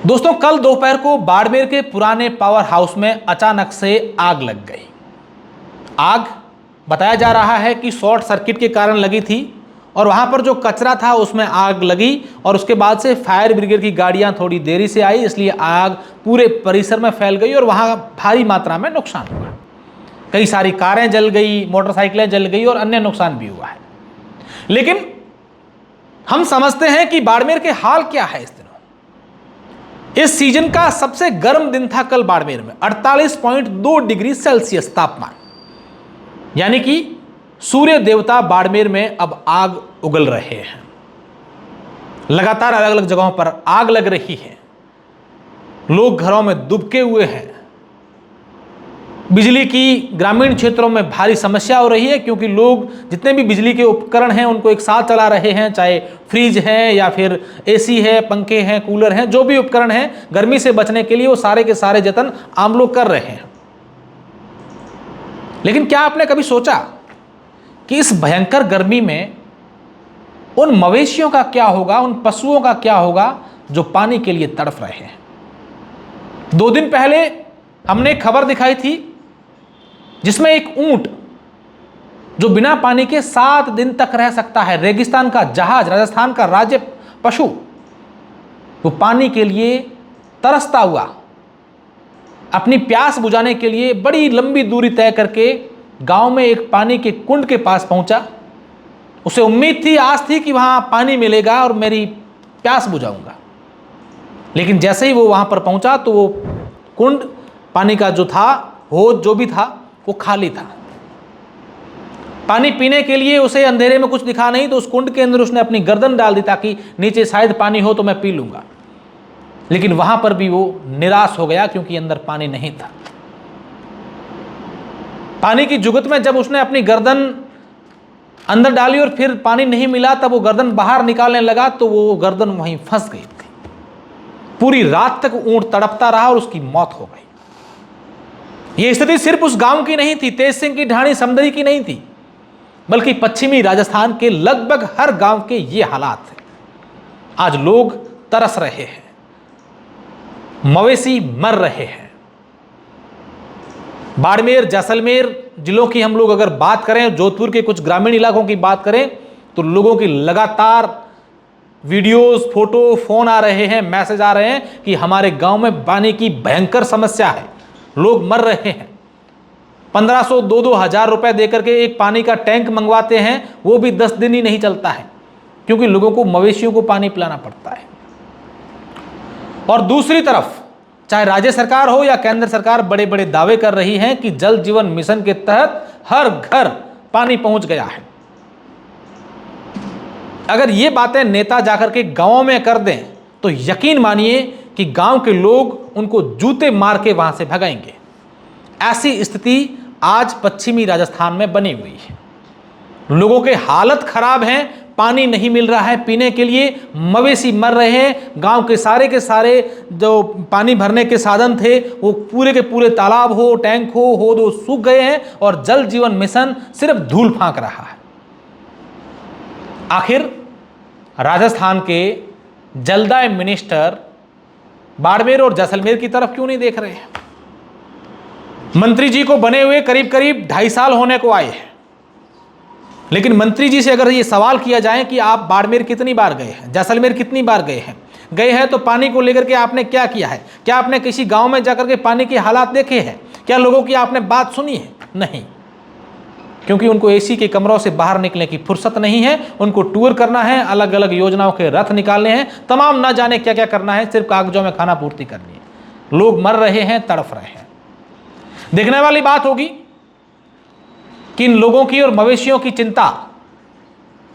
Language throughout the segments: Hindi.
दोस्तों, कल दोपहर को बाड़मेर के पुराने पावर हाउस में अचानक से आग लग गई। आग बताया जा रहा है कि शॉर्ट सर्किट के कारण लगी थी और वहां पर जो कचरा था उसमें आग लगी और उसके बाद से फायर ब्रिगेड की गाड़ियां थोड़ी देरी से आई, इसलिए आग पूरे परिसर में फैल गई और वहां भारी मात्रा में नुकसान हुआ। कई सारी कारें जल गई, मोटरसाइकिलें जल गई और अन्य नुकसान भी हुआ है। लेकिन हम समझते हैं कि बाड़मेर के हाल क्या है इस दिनों। इस सीजन का सबसे गर्म दिन था कल बाड़मेर में 48.2 डिग्री सेल्सियस तापमान, यानी कि सूर्य देवता बाड़मेर में अब आग उगल रहे हैं। लगातार अलग अलग जगहों पर आग लग रही है, लोग घरों में दुबके हुए हैं। बिजली की ग्रामीण क्षेत्रों में भारी समस्या हो रही है क्योंकि लोग जितने भी बिजली के उपकरण हैं उनको एक साथ चला रहे हैं, चाहे फ्रिज है या फिर एसी है, पंखे हैं, कूलर हैं, जो भी उपकरण हैं गर्मी से बचने के लिए वो सारे के सारे जतन आम लोग कर रहे हैं। लेकिन क्या आपने कभी सोचा कि इस भयंकर गर्मी में उन मवेशियों का क्या होगा, उन पशुओं का क्या होगा जो पानी के लिए तड़प रहे हैं। 2 दिन पहले हमने एक खबर दिखाई थी जिसमें एक ऊंट जो बिना पानी के 7 दिन तक रह सकता है, रेगिस्तान का जहाज, राजस्थान का राज्य पशु, वो पानी के लिए तरसता हुआ अपनी प्यास बुझाने के लिए बड़ी लंबी दूरी तय करके गांव में एक पानी के कुंड के पास पहुंचा। उसे उम्मीद थी, आस थी कि वहां पानी मिलेगा और मेरी प्यास बुझाऊंगा। लेकिन जैसे ही वो वहां पर पहुंचा तो वो कुंड, पानी का जो था, होद जो भी था, वो खाली था। पानी पीने के लिए उसे अंधेरे में कुछ दिखा नहीं तो उस कुंड के अंदर उसने अपनी गर्दन डाल दी ताकि नीचे शायद पानी हो तो मैं पी लूंगा। लेकिन वहां पर भी वो निराश हो गया क्योंकि अंदर पानी नहीं था। पानी की जुगत में जब उसने अपनी गर्दन अंदर डाली और फिर पानी नहीं मिला, तब वो गर्दन बाहर निकालने लगा तो वो गर्दन वहीं फंस गई थी। पूरी रात तक ऊंट तड़पता रहा और उसकी मौत हो गई। यह स्थिति सिर्फ उस गांव की नहीं थी, तेज सिंह की ढाणी समदरी की नहीं थी, बल्कि पश्चिमी राजस्थान के लगभग हर गांव के ये हालात हैं। आज लोग तरस रहे हैं, मवेशी मर रहे हैं। बाड़मेर, जैसलमेर जिलों की हम लोग अगर बात करें, जोधपुर के कुछ ग्रामीण इलाकों की बात करें, तो लोगों की लगातार वीडियोस, फोटो, फोन आ रहे हैं, मैसेज आ रहे हैं कि हमारे गांव में पानी की भयंकर समस्या है, लोग मर रहे हैं। 1500, 2-2 हजार रुपए देकर के एक पानी का टैंक मंगवाते हैं, वो भी 10 दिन ही नहीं चलता है क्योंकि लोगों को, मवेशियों को पानी पिलाना पड़ता है। और दूसरी तरफ चाहे राज्य सरकार हो या केंद्र सरकार बड़े बड़े दावे कर रही है कि जल जीवन मिशन के तहत हर घर पानी पहुंच गया है। अगर ये बातें नेता जाकर के गांवों में कर दें तो यकीन मानिए कि गांव के लोग उनको जूते मार के वहां से भगाएंगे। ऐसी स्थिति आज पश्चिमी राजस्थान में बनी हुई है। लोगों के हालत खराब हैं, पानी नहीं मिल रहा है पीने के लिए, मवेशी मर रहे हैं। गांव के सारे जो पानी भरने के साधन थे वो पूरे के पूरे तालाब हो, टैंक हो, वो सूख गए हैं और जल जीवन मिशन सिर्फ धूल फांक रहा है। आखिर राजस्थान के जलदाय मिनिस्टर बाड़मेर और जैसलमेर की तरफ क्यों नहीं देख रहे हैं? मंत्री जी को बने हुए करीब करीब 2.5 साल होने को आए हैं, लेकिन मंत्री जी से अगर ये सवाल किया जाए कि आप बाड़मेर कितनी बार गए हैं, जैसलमेर कितनी बार गए हैं तो पानी को लेकर के आपने क्या किया है? क्या आपने किसी गांव में जाकर के पानी के हालात देखे हैं? क्या लोगों की आपने बात सुनी है? नहीं, क्योंकि उनको एसी के कमरों से बाहर निकलने की फुर्सत नहीं है। उनको टूर करना है, अलग अलग योजनाओं के रथ निकालने हैं, तमाम ना जाने क्या क्या करना है, सिर्फ कागजों में खाना पूर्ति करनी है। लोग मर रहे हैं, तड़फ रहे हैं। देखने वाली बात होगी कि इन लोगों की और मवेशियों की चिंता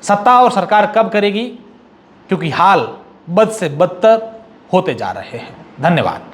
सत्ता और सरकार कब करेगी, क्योंकि हाल बद से बदतर होते जा रहे हैं। धन्यवाद।